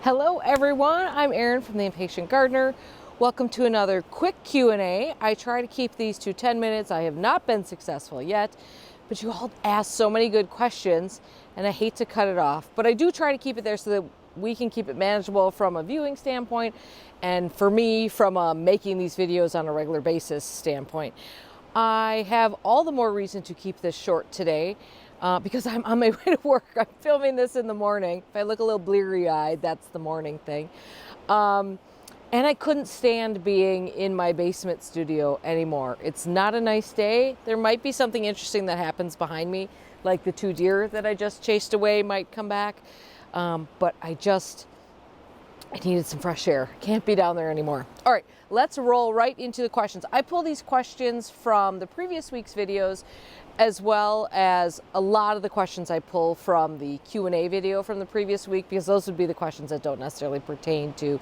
Hello everyone, I'm Erin from the Impatient Gardener. Welcome to another quick Q&A. I try to keep these to 10 minutes. I have not been successful yet, but you all asked so many good questions and I hate to cut it off. But I do try to keep it there so that we can keep it manageable from a viewing standpoint and for me from a making these videos on a regular basis standpoint. I have all the more reason to keep this short today. Because I'm on my way to work. I'm filming this in the morning. If I look a little bleary-eyed, that's the morning thing. And I couldn't stand being in my basement studio anymore. It's not a nice day. There might be something interesting that happens behind me, like the 2 deer that I just chased away might come back. But I needed some fresh air. Can't be down there anymore. All right, let's roll right into the questions. I pull these questions from the previous week's videos, as well as a lot of the questions I pull from the Q&A video from the previous week, because those would be the questions that don't necessarily pertain to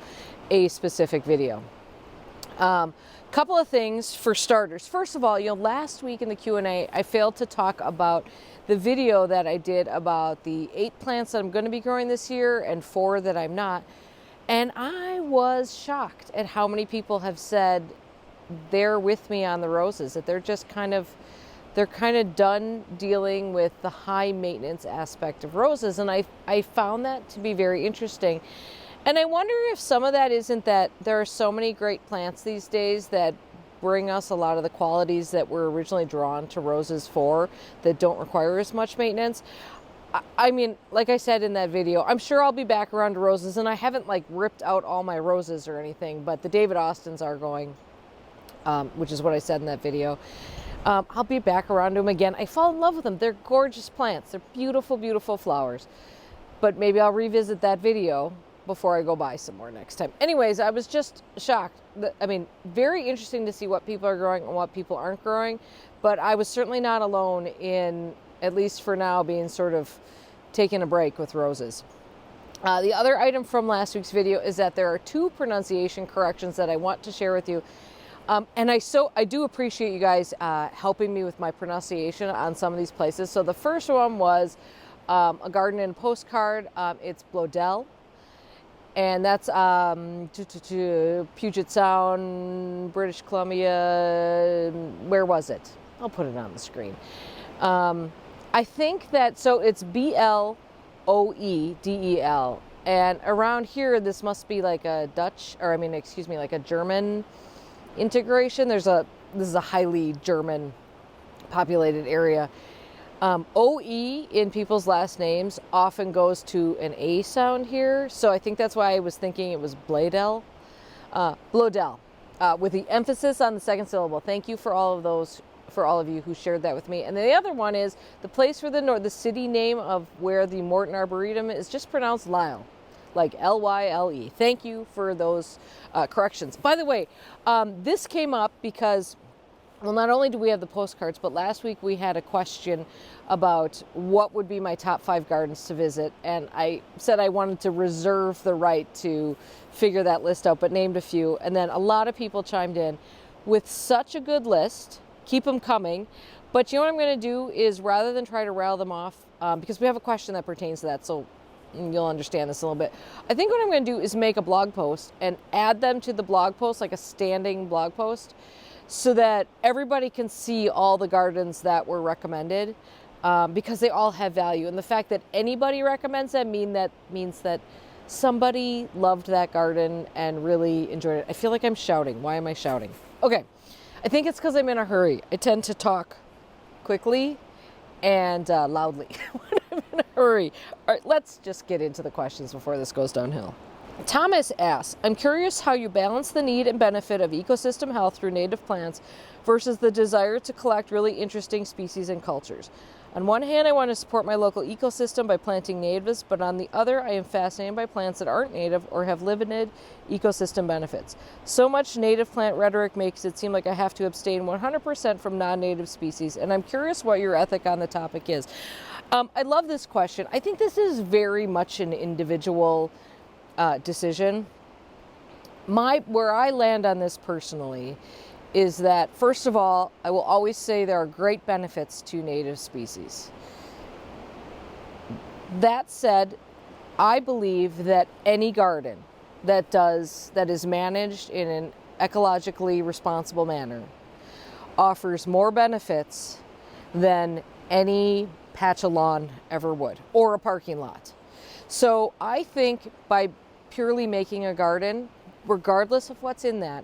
a specific video. Couple of things for starters. First of all, last week in the Q&A, I failed to talk about the video that I did about the 8 plants that I'm going to be growing this year and 4 that I'm not. And I was shocked at how many people have said they're with me on the roses, that they're just kind of done dealing with the high maintenance aspect of roses. And I found that to be very interesting. And I wonder if some of that isn't that there are so many great plants these days that bring us a lot of the qualities that we're originally drawn to roses for, that don't require as much maintenance. I mean, like I said in that video, I'm sure I'll be back around to roses, and I haven't like ripped out all my roses or anything, but the David Austins are going, which is what I said in that video. I'll be back around to them again. I fall in love with them. They're gorgeous plants. They're beautiful, beautiful flowers. But maybe I'll revisit that video before I go buy some more next time. Anyways, I was just shocked. Very interesting to see what people are growing and what people aren't growing. But I was certainly not alone in, at least for now, being sort of taking a break with roses. The other item from last week's video is that there are 2 pronunciation corrections that I want to share with you. And I do appreciate you guys helping me with my pronunciation on some of these places. So the first one was a garden in Postcard. It's Blodell, and that's Puget Sound, British Columbia. Where was it? I'll put it on the screen. I think that, so it's BLOEDEL, and around here this must be like a like a German integration. This is a highly German populated area. OE in people's last names often goes to an A sound here. So I think that's why I was thinking it was Blodell, with the emphasis on the second syllable. Thank you for all of you who shared that with me. And the other one is the place for the city name of where the Morton Arboretum is just pronounced Lyle, like Lyle. Thank you for those corrections. By the way, this came up because, well, not only do we have the postcards, but last week we had a question about what would be my top 5 gardens to visit. And I said I wanted to reserve the right to figure that list out, but named a few. And then a lot of people chimed in with such a good list. Keep them coming. But you know what I'm going to do is, rather than try to rattle them off, because we have a question that pertains to that, so you'll understand this a little bit. I think what I'm going to do is make a blog post and add them to the blog post, like a standing blog post, so that everybody can see all the gardens that were recommended, because they all have value. And the fact that anybody recommends them means that somebody loved that garden and really enjoyed it. I feel like I'm shouting. Why am I shouting? Okay. I think it's because I'm in a hurry. I tend to talk quickly and loudly when I'm in a hurry. All right, let's just get into the questions before this goes downhill. Thomas asks, I'm curious how you balance the need and benefit of ecosystem health through native plants versus the desire to collect really interesting species and cultures. On one hand, I want to support my local ecosystem by planting natives, but on the other, I am fascinated by plants that aren't native or have limited ecosystem benefits. So much native plant rhetoric makes it seem like I have to abstain 100% from non-native species, and I'm curious what your ethic on the topic is. I love this question. I think this is very much an individual decision. Where I land on this personally is that, first of all, I will always say there are great benefits to native species. That said, I believe that any garden that is managed in an ecologically responsible manner offers more benefits than any patch of lawn ever would, or a parking lot. So I think by purely making a garden, regardless of what's in that,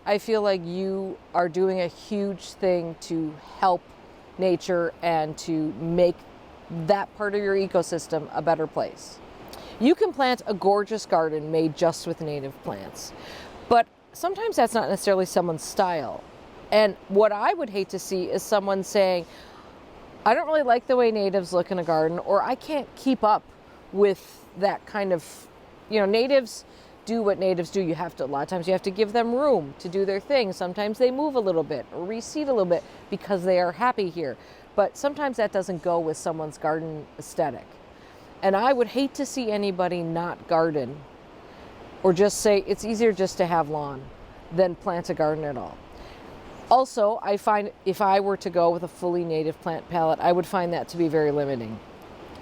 I feel like you are doing a huge thing to help nature and to make that part of your ecosystem a better place. You can plant a gorgeous garden made just with native plants, but sometimes that's not necessarily someone's style. And what I would hate to see is someone saying, I don't really like the way natives look in a garden, or I can't keep up with that kind of, natives do what natives do. A lot of times you have to give them room to do their thing. Sometimes they move a little bit or reseed a little bit because they are happy here. But sometimes that doesn't go with someone's garden aesthetic. And I would hate to see anybody not garden or just say it's easier just to have lawn than plant a garden at all. Also, I find if I were to go with a fully native plant palette, I would find that to be very limiting.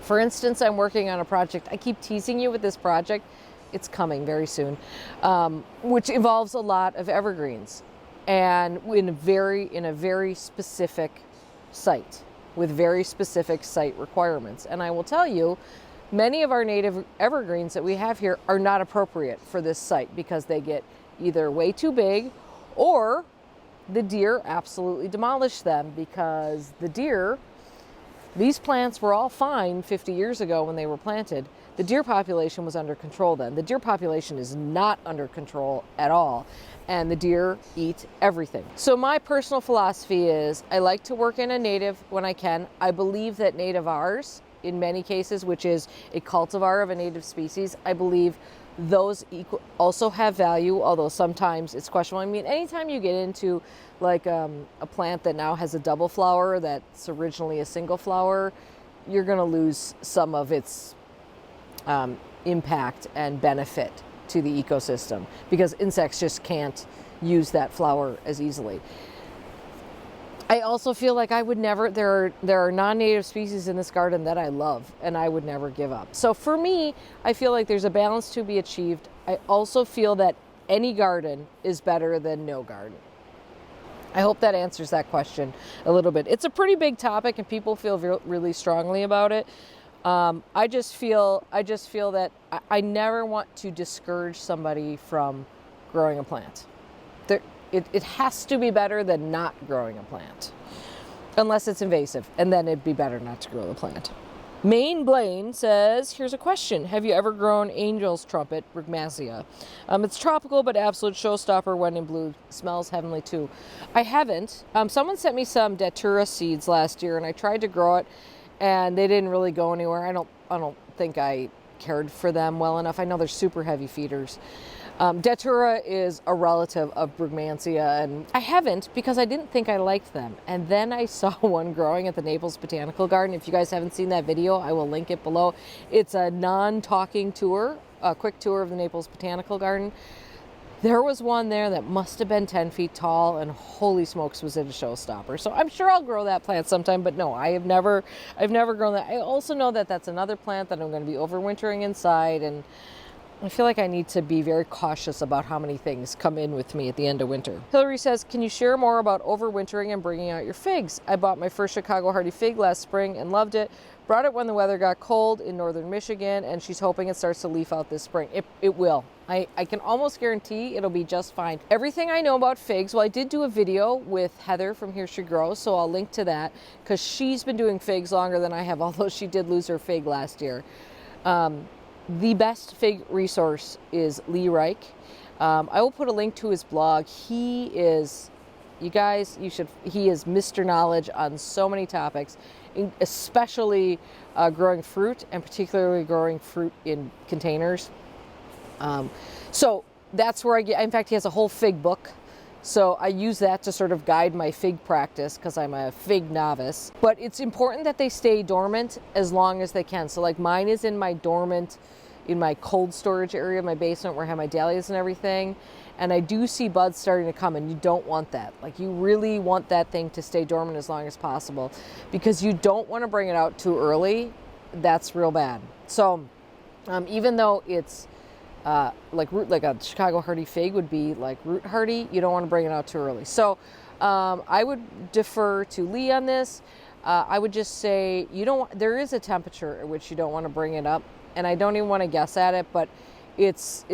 For instance, I'm working on a project. I keep teasing you with this project. It's coming very soon, which involves a lot of evergreens, and in a very specific site with very specific site requirements. And I will tell you, many of our native evergreens that we have here are not appropriate for this site because they get either way too big, or the deer absolutely demolish them, because these plants were all fine 50 years ago when they were planted. The deer population was under control then. The deer population is not under control at all, and the deer eat everything. So my personal philosophy is I like to work in a native when I can. I believe that nativars, in many cases, which is a cultivar of a native species, I believe those also have value, although sometimes it's questionable. I mean, anytime you get into like a plant that now has a double flower that's originally a single flower, you're going to lose some of its impact and benefit to the ecosystem, because insects just can't use that flower as easily. I also feel like I would never, there are non-native species in this garden that I love and I would never give up. So for me, I feel like there's a balance to be achieved. I also feel that any garden is better than no garden. I hope that answers that question a little bit. It's a pretty big topic and people feel really strongly about it. I just feel that I never want to discourage somebody from growing a plant. It has to be better than not growing a plant, unless it's invasive, and then it'd be better not to grow the plant. Maine Blaine says, here's a question. Have you ever grown angel's trumpet, Brugmansia? It's tropical, but absolute showstopper when in bloom. Smells heavenly too. I haven't. Someone sent me some datura seeds last year, and I tried to grow it, and they didn't really go anywhere. I don't think I cared for them well enough. I know they're super heavy feeders. Datura is a relative of Brugmansia, and I haven't because I didn't think I liked them. And then I saw one growing at the Naples Botanical Garden. If you guys haven't seen that video, I will link it below. It's a non-talking tour, a quick tour of the Naples Botanical Garden. There was one there that must have been 10 feet tall, and holy smokes, was it a showstopper. So I'm sure I'll grow that plant sometime, but no, I've never grown that. I also know that that's another plant that I'm going to be overwintering inside, and I feel like I need to be very cautious about how many things come in with me at the end of winter. Hillary says, can you share more about overwintering and bringing out your figs? I bought my first Chicago Hardy fig last spring and loved it. Brought it when the weather got cold in northern Michigan, and she's hoping it starts to leaf out this spring. It will. I can almost guarantee it'll be just fine. Everything I know about figs, well, I did do a video with Heather from Here She Grows, so I'll link to that, because she's been doing figs longer than I have, although she did lose her fig last year. The best fig resource is Lee Reich. I will put a link to his blog. He is Mr. Knowledge on so many topics, especially growing fruit, and particularly growing fruit in containers. So that's where in fact, he has a whole fig book. So I use that to sort of guide my fig practice, because I'm a fig novice. But it's important that they stay dormant as long as they can. So like mine is in my cold storage area of my basement where I have my dahlias and everything. And I do see buds starting to come, and you don't want that. Like, you really want that thing to stay dormant as long as possible, because you don't want to bring it out too early. That's real bad. So Even though it's like a Chicago hardy fig would be like root hardy, you don't want to bring it out too early. So I would defer to Lee on this. I would just say there is a temperature at which you don't want to bring it up, and I don't even want to guess at it, but it's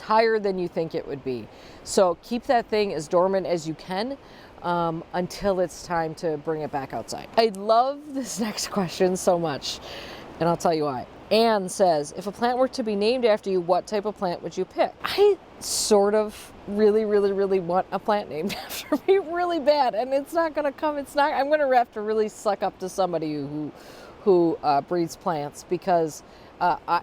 higher than you think it would be. So keep that thing as dormant as you can until it's time to bring it back outside. I love this next question so much, and I'll tell you why. Anne says, if a plant were to be named after you, what type of plant would you pick? I sort of really want a plant named after me really bad, and it's not going to come. I'm going to have to really suck up to somebody who breeds plants, because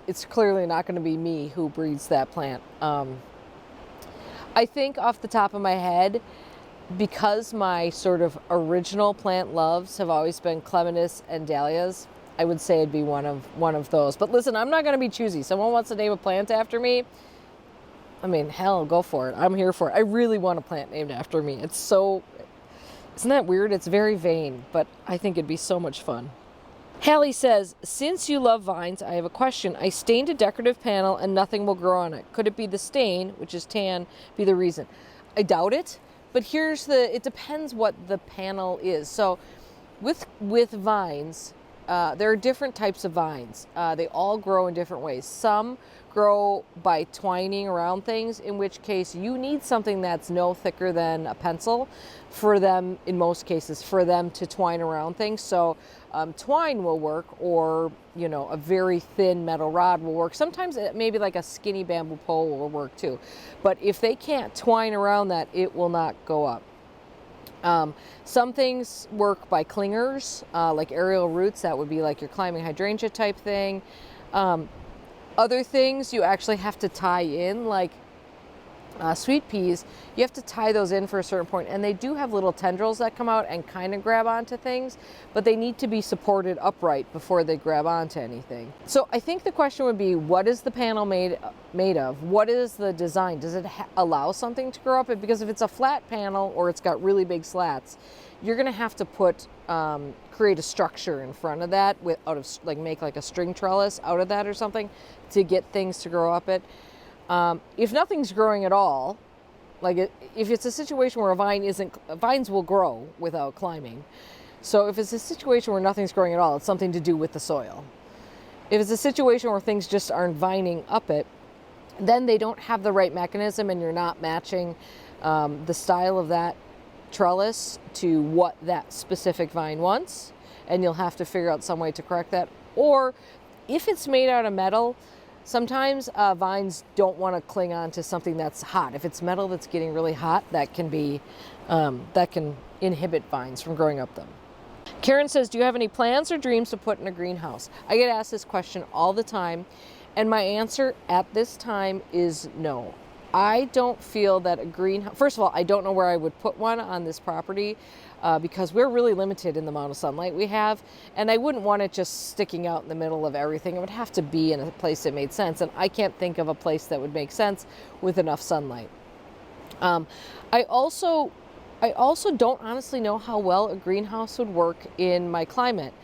it's clearly not going to be me who breeds that plant. I think off the top of my head, because my sort of original plant loves have always been clematis and dahlias, I would say it'd be one of those. But listen, I'm not going to be choosy. Someone wants to name a plant after me, I mean, hell, go for it. I'm here for it. I really want a plant named after me. Isn't that weird? It's very vain, but I think it'd be so much fun. Hallie says, since you love vines, I have a question. I stained a decorative panel and nothing will grow on it. Could it be the stain, which is tan, be the reason? I doubt it, but it depends what the panel is. So with vines, there are different types of vines. They all grow in different ways. Some grow by twining around things, in which case you need something that's no thicker than a pencil for them, in most cases, for them to twine around things. So twine will work, or a very thin metal rod will work. Sometimes maybe like a skinny bamboo pole will work too. But if they can't twine around that, it will not go up. Some things work by clingers, like aerial roots. That would be like your climbing hydrangea type thing. Other things you actually have to tie in, like sweet peas. You have to tie those in for a certain point, and they do have little tendrils that come out and kind of grab onto things, but they need to be supported upright before they grab onto anything. So I think the question would be, what is the panel made of? What is the design? Does it allow something to grow up? Because if it's a flat panel or it's got really big slats, you're going to have to create a structure in front of that make like a string trellis out of that or something to get things to grow up it. If nothing's growing at all, if it's a situation where vines will grow without climbing. So if it's a situation where nothing's growing at all, it's something to do with the soil. If it's a situation where things just aren't vining up it, then they don't have the right mechanism, and you're not matching the style of that trellis to what that specific vine wants, and you'll have to figure out some way to correct that. Or if it's made out of metal, sometimes vines don't want to cling on to something that's hot. If it's metal that's getting really hot, that can inhibit vines from growing up them. Karen says, do you have any plans or dreams to put in a greenhouse? I get asked this question all the time, and my answer at this time is no. I don't feel that a greenhouse, first of all, I don't know where I would put one on this property because we're really limited in the amount of sunlight we have, and I wouldn't want it just sticking out in the middle of everything. It would have to be in a place that made sense, and I can't think of a place that would make sense with enough sunlight. I also don't honestly know how well a greenhouse would work in my climate.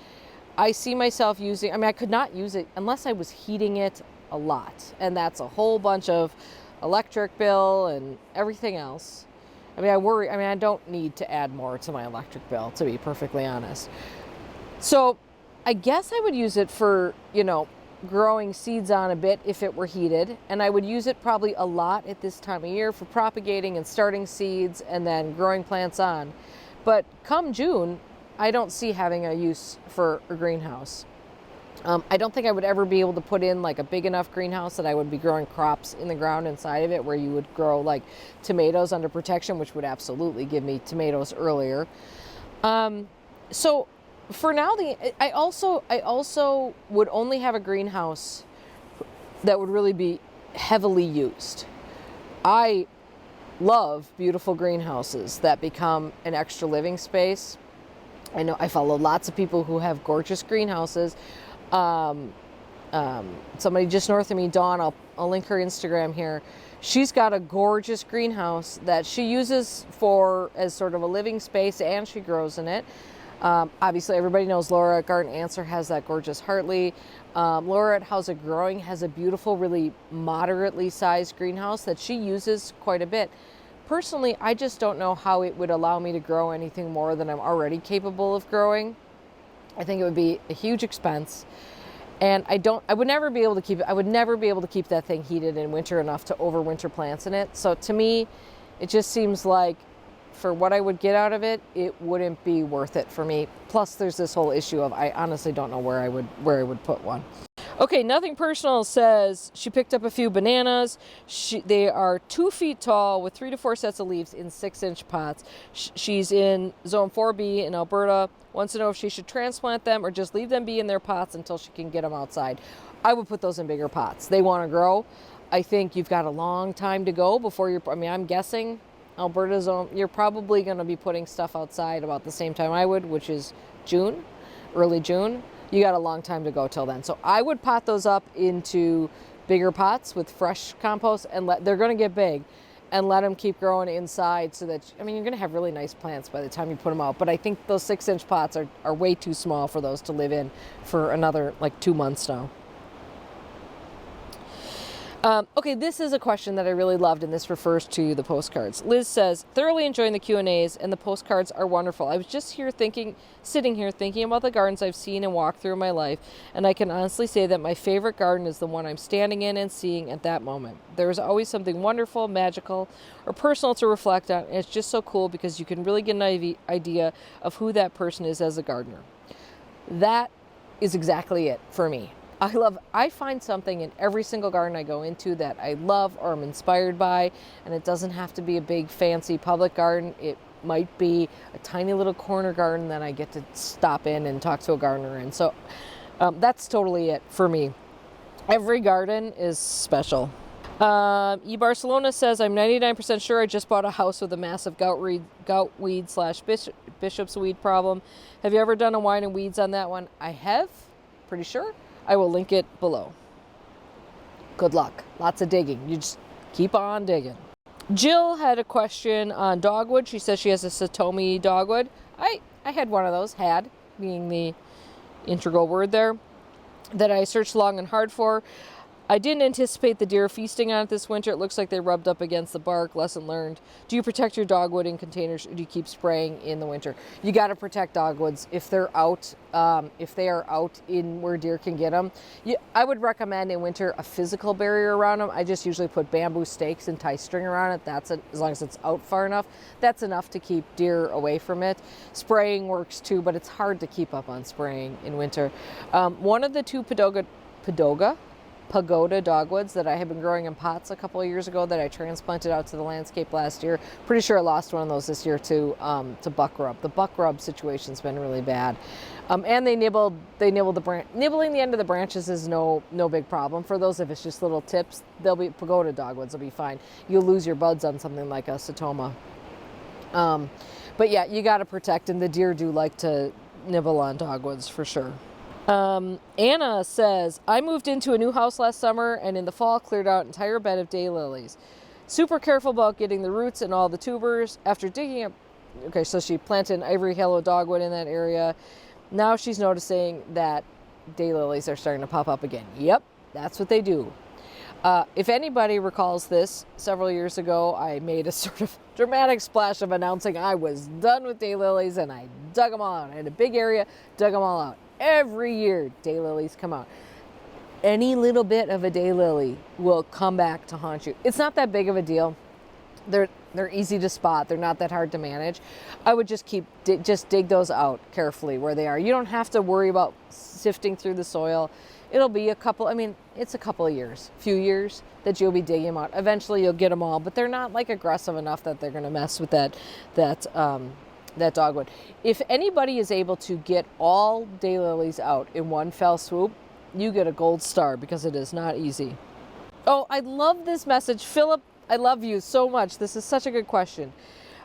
I see myself I could not use it unless I was heating it a lot, and that's a whole bunch of electric bill and everything else. I don't need to add more to my electric bill, to be perfectly honest. So I guess I would use it for, growing seeds on a bit if it were heated, and I would use it probably a lot at this time of year for propagating and starting seeds and then growing plants on. But come June, I don't see having a use for a greenhouse. I don't think I would ever be able to put in like a big enough greenhouse that I would be growing crops in the ground inside of it, where you would grow like tomatoes under protection, which would absolutely give me tomatoes earlier. So for now, I also would only have a greenhouse that would really be heavily used. I love beautiful greenhouses that become an extra living space. I know I follow lots of people who have gorgeous greenhouses. Somebody just north of me, Dawn, I'll link her Instagram here. She's got a gorgeous greenhouse that she uses as sort of a living space, and she grows in it. Obviously, everybody knows Laura at Garden Answer has that gorgeous Hartley. Laura at How's It Growing has a beautiful, really moderately sized greenhouse that she uses quite a bit. Personally, I just don't know how it would allow me to grow anything more than I'm already capable of growing. I think it would be a huge expense. And I would never be able to keep that thing heated in winter enough to overwinter plants in it. So to me, it just seems like for what I would get out of it, it wouldn't be worth it for me. Plus there's this whole issue of I honestly don't know where I would put one. Okay, Nothing Personal says she picked up a few bananas. They are 2 feet tall with 3 to 4 sets of leaves in 6-inch pots. She's in zone 4B in Alberta. Wants to know if she should transplant them or just leave them be in their pots until she can get them outside. I would put those in bigger pots. They want to grow. I think you've got a long time to go before I'm guessing Alberta zone, you're probably going to be putting stuff outside about the same time I would, which is June, early June. You got a long time to go till then. So I would pot those up into bigger pots with fresh compost and they're going to get big and let them keep growing inside so that, you're going to have really nice plants by the time you put them out. But I think those 6-inch pots are way too small for those to live in for another 2 months now. Okay, this is a question that I really loved, and this refers to the postcards. Liz says, thoroughly enjoying the Q&As, and the postcards are wonderful. I was just sitting here thinking about the gardens I've seen and walked through in my life, and I can honestly say that my favorite garden is the one I'm standing in and seeing at that moment. There is always something wonderful, magical, or personal to reflect on, and it's just so cool because you can really get an idea of who that person is as a gardener. That is exactly it for me. I find something in every single garden I go into that I love or I'm inspired by, and it doesn't have to be a big fancy public garden. It might be a tiny little corner garden that I get to stop in and talk to a gardener in. So that's totally it for me. Every garden is special. Barcelona says, I'm 99% sure I just bought a house with a massive goutweed / bishop's weed problem. Have you ever done a wine and weeds on that one? I have, pretty sure. I will link it below. Good luck. Lots of digging. You just keep on digging. Jill had a question on dogwood. She says she has a Satomi dogwood. I had one of those, had, being the integral word there, that I searched long and hard for. I didn't anticipate the deer feasting on it this winter. It looks like they rubbed up against the bark. Lesson learned. Do you protect your dogwood in containers, or do you keep spraying in the winter? You got to protect dogwoods if they're out. If they are out in where deer can get them, I would recommend in winter a physical barrier around them. I just usually put bamboo stakes and tie string around it. As long as it's out far enough, that's enough to keep deer away from it. Spraying works too, but it's hard to keep up on spraying in winter. One of the 2 pagoda dogwoods that I had been growing in pots a couple of years ago that I transplanted out to the landscape last year. Pretty sure I lost one of those this year to buck rub. The buck rub situation's been really bad. And they nibbled the branch. Nibbling the end of the branches is no big problem. For those, if it's just little tips, pagoda dogwoods will be fine. You'll lose your buds on something like a Satoma. But yeah, you got to protect, and the deer do like to nibble on dogwoods for sure. Anna says, I moved into a new house last summer and in the fall cleared out an entire bed of daylilies. Super careful about getting the roots and all the tubers. After digging up, okay, so she planted an ivory halo dogwood in that area. Now she's noticing that daylilies are starting to pop up again. Yep, that's what they do. If anybody recalls this, several years ago, I made a sort of dramatic splash of announcing I was done with daylilies, and I dug them all out. I had a big area, dug them all out. Every year, daylilies come out. Any little bit of a daylily will come back to haunt you. It's not that big of a deal. They're easy to spot. They're not that hard to manage. I would just dig those out carefully where they are. You don't have to worry about sifting through the soil. It'll be it's a couple of years, few years that you'll be digging them out. Eventually you'll get them all, but they're not aggressive enough that they're going to mess with that dogwood. If anybody is able to get all daylilies out in one fell swoop, you get a gold star, because it is not easy. Oh, I love this message. Phillip, I love you so much. This is such a good question.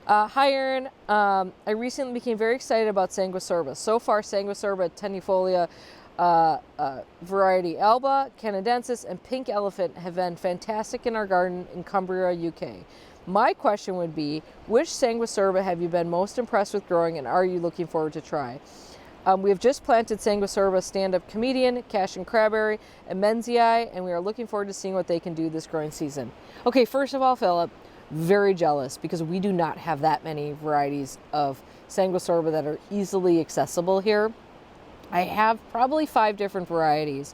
Hi, Erin. I recently became very excited about Sanguisorba. So far, Sanguisorba tenuifolia variety Alba, Canadensis, and Pink Elephant have been fantastic in our garden in Cumbria, UK. My question would be, which Sanguisorba have you been most impressed with growing, and are you looking forward to try? We have just planted Sanguisorba, stand-up comedian, cash and crabberry, and Menzii, and we are looking forward to seeing what they can do this growing season. Okay, first of all, Philip, very jealous because we do not have that many varieties of Sanguisorba that are easily accessible here. I have probably 5 different varieties.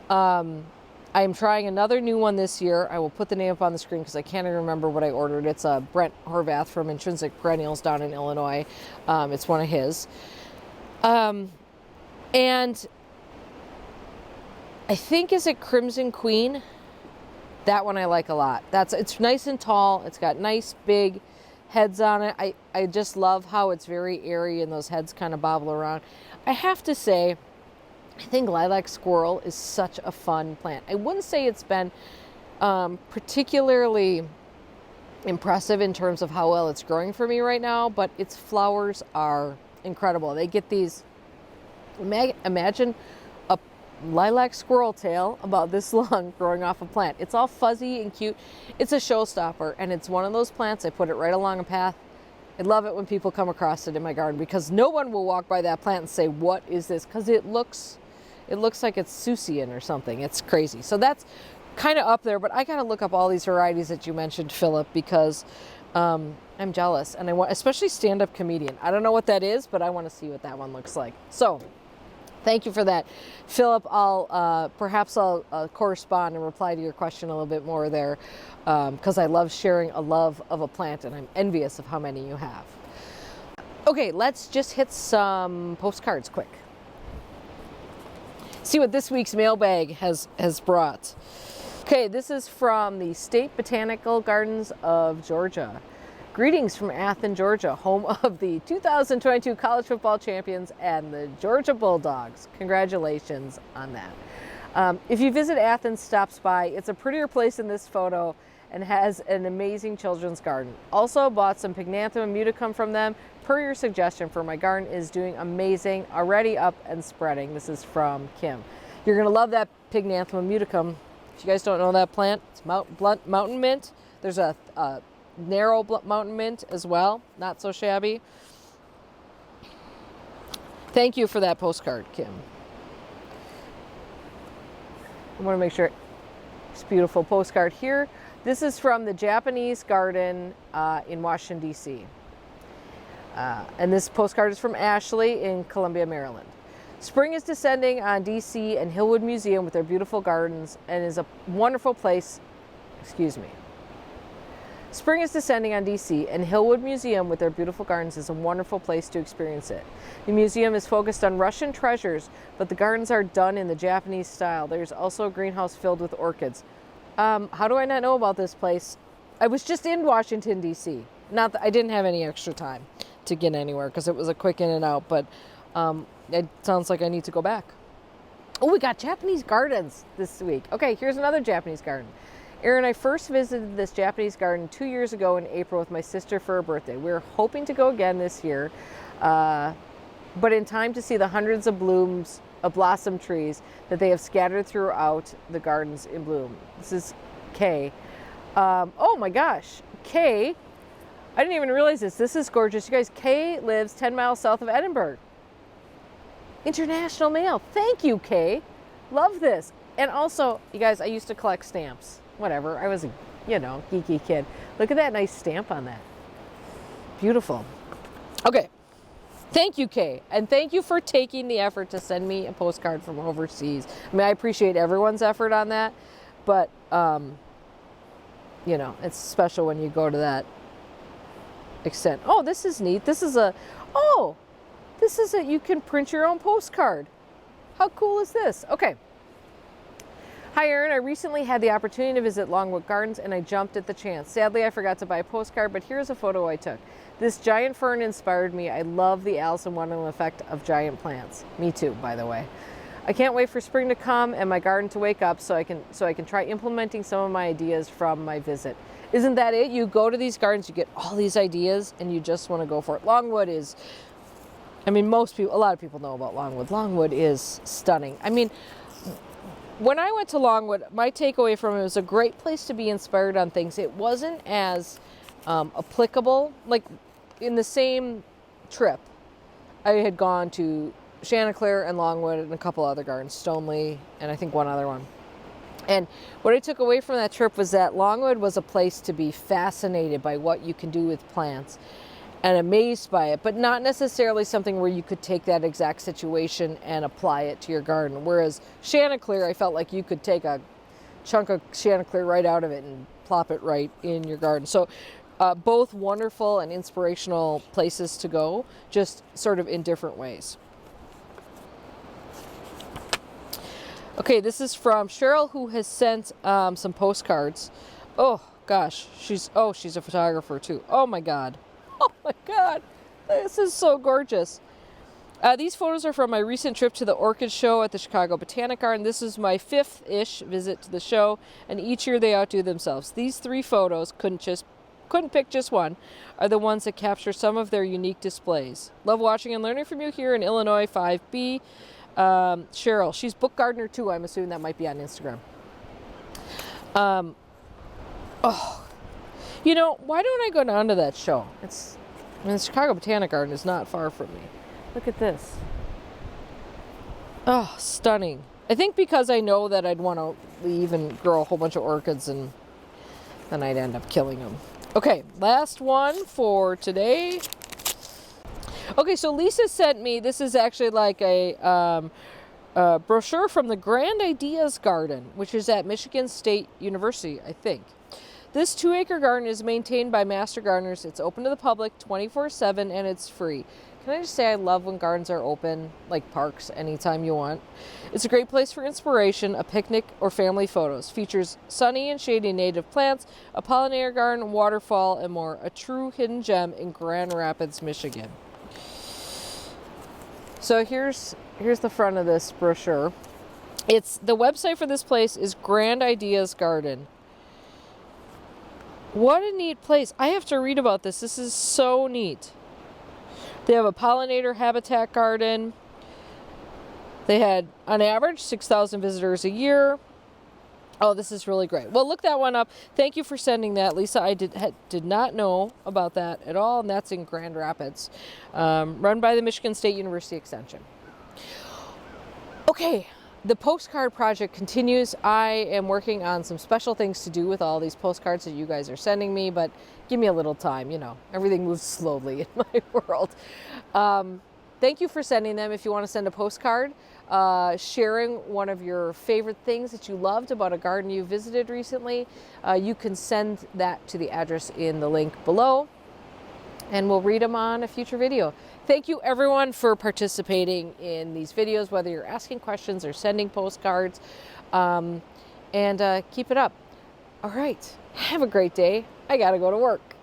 I am trying another new one this year. I will put the name up on the screen because I can't even remember what I ordered. It's a Brent Horvath from Intrinsic Perennials down in Illinois. It's one of his. And I think, is it Crimson Queen? That one I like a lot. It's nice and tall. It's got nice big heads on it. I just love how it's very airy and those heads kind of bobble around. I have to say, I think lilac squirrel is such a fun plant. I wouldn't say it's been particularly impressive in terms of how well it's growing for me right now, but its flowers are incredible. They get these, imagine a lilac squirrel tail about this long growing off a plant. It's all fuzzy and cute. It's a showstopper, and it's one of those plants, I put it right along a path. I love it when people come across it in my garden because no one will walk by that plant and say, what is this? Because it looks like it's Susian or something. It's crazy. So that's kind of up there, but I got to look up all these varieties that you mentioned, Philip, because I'm jealous, and I want, especially stand-up comedian. I don't know what that is, but I want to see what that one looks like. So thank you for that, Philip. Perhaps I'll correspond and reply to your question a little bit more there, because I love sharing a love of a plant, and I'm envious of how many you have. Okay, let's just hit some postcards quick. See what this week's mailbag has brought. Okay, this is from the State Botanical Gardens of Georgia. Greetings from Athens, Georgia, home of the 2022 college football champions and the Georgia Bulldogs. Congratulations on that. If you visit Athens, stops by. It's a prettier place in this photo and has an amazing children's garden. Also bought some Pygnanthum muticum from them. Per your suggestion, for my garden is doing amazing, already up and spreading. This is from Kim. You're gonna love that Pygnanthum muticum. If you guys don't know that plant, it's blunt mountain mint. There's a narrow mountain mint as well, not so shabby. Thank you for that postcard, Kim. I want to make sure it's a beautiful postcard here. This is from the Japanese garden in Washington, D.C. And this postcard is from Ashley in Columbia, Maryland. Spring is descending on DC and Hillwood Museum with their beautiful gardens and is a wonderful place, Spring is descending on DC and Hillwood Museum with their beautiful gardens is a wonderful place to experience it. The museum is focused on Russian treasures, but the gardens are done in the Japanese style. There's also a greenhouse filled with orchids. How do I not know about this place? I was just in Washington, DC. Not that I didn't have any extra time to get anywhere because it was a quick in and out, but it sounds like I need to go back. Oh, we got Japanese gardens this week. Okay, here's another Japanese garden. Erin and I first visited this Japanese garden 2 years ago in April with my sister for her birthday. We're hoping to go again this year, but in time to see the hundreds of blossom trees that they have scattered throughout the gardens in bloom. This is Kay. Oh my gosh, Kay, I didn't even realize this. This is gorgeous. You guys, Kay lives 10 miles south of Edinburgh. International mail. Thank you, Kay. Love this. And also, you guys, I used to collect stamps. Whatever. I was a, geeky kid. Look at that nice stamp on that. Beautiful. Okay. Thank you, Kay. And thank you for taking the effort to send me a postcard from overseas. I mean, I appreciate everyone's effort on that, but, it's special when you go to that extent. Oh, this is neat. You can print your own postcard. How cool is this? Okay. Hi, Erin. I recently had the opportunity to visit Longwood Gardens and I jumped at the chance. Sadly, I forgot to buy a postcard, but here's a photo I took. This giant fern inspired me. I love the Alice in Wonderland effect of giant plants. Me too, by the way. I can't wait for spring to come and my garden to wake up so I can try implementing some of my ideas from my visit. Isn't that it? You go to these gardens, you get all these ideas, and you just want to go for it. Longwood is I mean, a lot of people know about Longwood. Longwood is stunning. I mean, when I went to Longwood, my takeaway from it was a great place to be inspired on things. It wasn't as applicable. Like in the same trip, I had gone to Chanticleer and Longwood and a couple other gardens, Stoneleigh, and I think one other one. And what I took away from that trip was that Longwood was a place to be fascinated by what you can do with plants and amazed by it, but not necessarily something where you could take that exact situation and apply it to your garden. Whereas Chanticleer, I felt like you could take a chunk of Chanticleer right out of it and plop it right in your garden. So both wonderful and inspirational places to go, just sort of in different ways. Okay, this is from Cheryl, who has sent some postcards. Oh gosh, she's a photographer too. Oh my God. Oh my God, this is so gorgeous. These photos are from my recent trip to the orchid show at the Chicago Botanic Garden. This is my 5th-ish visit to the show, and each year they outdo themselves. These 3 photos, couldn't pick just one, are the ones that capture some of their unique displays. Love watching and learning from you here in Illinois 5B. Cheryl, she's Book Gardener too. I'm assuming that might be on Instagram. You know, why don't I go down to that show? The Chicago Botanic Garden is not far from me. Look at this. Oh, stunning. I think because I know that I'd want to leave and grow a whole bunch of orchids and then I'd end up killing them. Okay, last one for today. Okay, so Lisa sent me, this is actually like a brochure from the Grand Ideas Garden, which is at Michigan State University, I think. This 2-acre garden is maintained by master gardeners. It's open to the public 24/7 and it's free. Can I just say I love when gardens are open, like parks, anytime you want. It's a great place for inspiration, a picnic, or family photos. Features sunny and shady native plants, a pollinator garden, waterfall, and more. A true hidden gem in Grand Rapids, Michigan. So here's the front of this brochure. The website for this place is Grand Ideas Garden. What a neat place. I have to read about this. This is so neat. They have a pollinator habitat garden. They had, on average, 6,000 visitors a year. Oh, this is really great. Well, look that one up. Thank you for sending that, Lisa. I did not know about that at all, and that's in Grand Rapids, run by the Michigan State University Extension. Okay, the postcard project continues. I am working on some special things to do with all these postcards that you guys are sending me, but give me a little time. You know, everything moves slowly in my world. Thank you for sending them. If you want to send a postcard, sharing one of your favorite things that you loved about a garden you visited recently, you can send that to the address in the link below, and we'll read them on a future video. Thank you everyone for participating in these videos, whether you're asking questions or sending postcards, and keep it up. All right, have a great day. I gotta go to work.